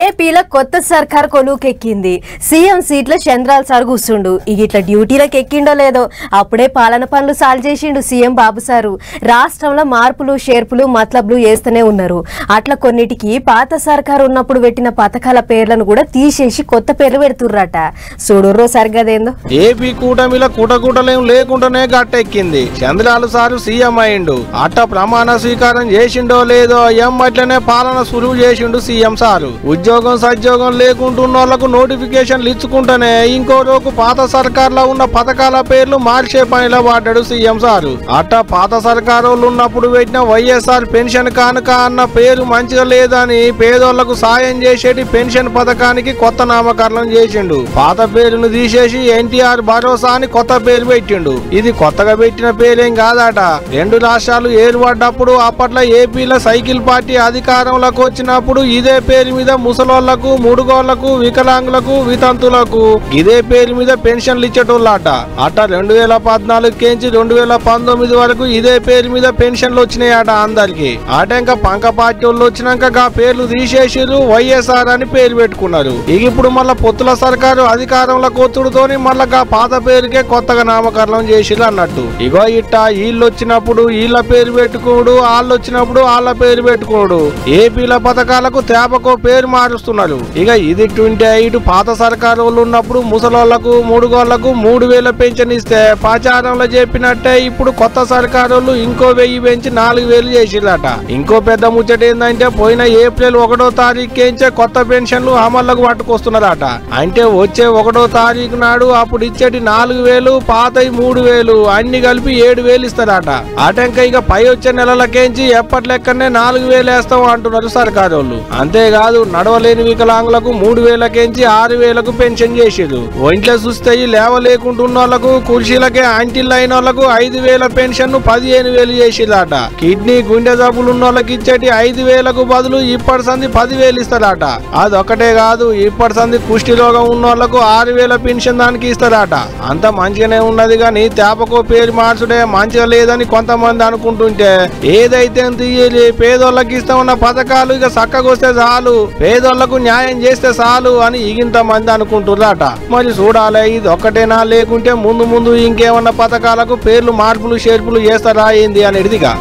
ఏపీలో కొత్త సర్కార్ కొలువుకెక్కింది. సీఎం సీట్లో చంద్రాల సార్ కూర్చుండు. ఇట్లా డ్యూటీలకు ఎక్కిండో లేదో అప్పుడే పాలన పనులు సాల్వ్ చేసిండు సీఎం బాబు సారు. రాష్ట్రంలో మార్పులు షేర్పులు మతలబ్లు వేస్తూనే ఉన్నారు. అట్లా కొన్నిటికి పాత సర్కారు ఉన్నప్పుడు పెట్టిన పథకాల పేర్లను కూడా తీసేసి కొత్త పేర్లు పెడుతుర్రట. చూడుర్రో సరిగదేందో. ఏపీ కూటమిలో కూటకూటలేం లేకుండానే గట్టెక్కింది. చంద్రాల సారు సీఎం అయిండు. అట్ట ప్రమాణ స్వీకారం చేసిండో లేదో అట్లనే పాలన సులువు చేసిండు సీఎం సారు. ఉద్యోగం సద్యోగం లేకుంటున్నోళ్లకు నోటిఫికేషన్లు ఇచ్చుకుంటేనే ఇంకో రోజు పాత సర్కార్లో ఉన్న పథకాల పేర్లు మార్చే పనిలో పడ్డాడు సీఎం సారు. అట్ట పాత సర్కారు ఉన్నప్పుడు పెట్టిన వైఎస్ఆర్ పెన్షన్ కానుక అన్న పేరు మంచిగా లేదని పేదోళ్లకు సాయం చేసేటి పెన్షన్ పథకానికి కొత్త నామకరణం చేసిండు. పాత పేరును తీసేసి ఎన్టీఆర్ భరోసా అని కొత్త పేరు పెట్టిండు. ఇది కొత్తగా పెట్టిన పేరేం కాదట. రెండు రాష్ట్రాలు ఏర్పడ్డప్పుడు అప్పట్లో ఏపీలో సైకిల్ పార్టీ అధికారంలోకి వచ్చినప్పుడు ఇదే పేరు మీద ముసలోళ్లకు ముడుగోళ్లకు వికలాంగులకు వితంతులకు ఇదే పేరు మీద పెన్షన్లు ఇచ్చేటోళ్ళట. అట్ట 2014 కేంచి 2019 వరకు ఇదే పేరు మీద పెన్షన్లు వచ్చినాయట అందరికి. అట ఇంకా పంక పార్టీ వాళ్ళు వచ్చినాక పేర్లు తీసేసిరు, వైఎస్ఆర్ అని పేరు పెట్టుకున్నారు. ఇప్పుడు మళ్ళా పొత్తుల సర్కారు అధికారంలోకి ఒత్తుడుతోని మళ్ళా పాత పేరుకే కొత్తగా నామకరణం చేసిరు అన్నట్టు. ఇగో ఇట్ట వీళ్ళు వచ్చినప్పుడు వీళ్ళ పేరు పెట్టుకోడు, వాళ్ళు వచ్చినప్పుడు వాళ్ళ పేరు పెట్టుకోడు. ఏపీల పథకాలకు తేపకో పేరు మారుస్తున్నారు. ఇక ఇది ఇటు పాత సర్కారు వాళ్ళు ఉన్నప్పుడు ముసలోళ్లకు మూడుగోళ్లకు 3000 పెన్షన్ ఇస్తే ప్రచారంలో చెప్పినట్టే ఇప్పుడు కొత్త సర్కారు వాళ్ళు ఇంకో 1000 పెంచి 4000 చేసిరట. ఇంకో పెద్ద ముచ్చట ఏంటంటే పోయిన ఏప్రిల్ 1వ తారీఖుకే కొత్త పెన్షన్లు అమల్లోకి పట్టుకొస్తున్నారట. అంటే వచ్చే 1వ తారీఖు నాడు అప్పుడు ఇచ్చేటి 4000 పాతయి 3000 అన్ని కలిపి 7000 ఇస్తారట. అటంక ఇక పై వచ్చే నెలలకేంచి ఎప్పటి లెక్కనే 4000 వేస్తాం అంటున్నారు సర్కారు వాళ్ళు. అంతేకాదు నడవలేని వికలాంగులకు 3000 కేంచి 6000కు పెన్షన్ చేసేది. ఒంట్లో చూస్తే లేవలేకుంటున్న వాళ్ళకు కుర్చీలకే ఆంటీలు అయిన వాళ్ళకు 5000 పెన్షన్ 15000 చేసేదట. కిడ్నీ గుండె జబ్బులు ఉన్న వాళ్ళకి ఇచ్చేటి 5000కు బదులు ఇప్పటి సంది 10000 ఇస్తారట. అదొక్కటే కాదు, ఇప్పటి సంది కుష్టి రోగం ఉన్న వాళ్ళకు 6000 పెన్షన్ దానికి ఇస్తారట. అంత మంచిగానే ఉన్నది గాని తేపకో పేరు మార్చుడే మంచిగా లేదని కొంతమంది అనుకుంటుంటే ఏదైతే తీయాలి పేదోళ్ళకి ఇస్తామన్న పథకాలు ఇక చక్కగొస్తే చాలు, పేదోళ్లకు న్యాయం చేస్తే చాలు అని ఇంత మంది అనుకుంటున్నారట. మరి చూడాలి ఇది ఒక్కటేనా లేకుంటే ముందు ముందు ఇంకేమన్నా పథకాలకు పేర్లు మార్పులు షేర్పులు చేస్తారా ఏంది అనేదిగా.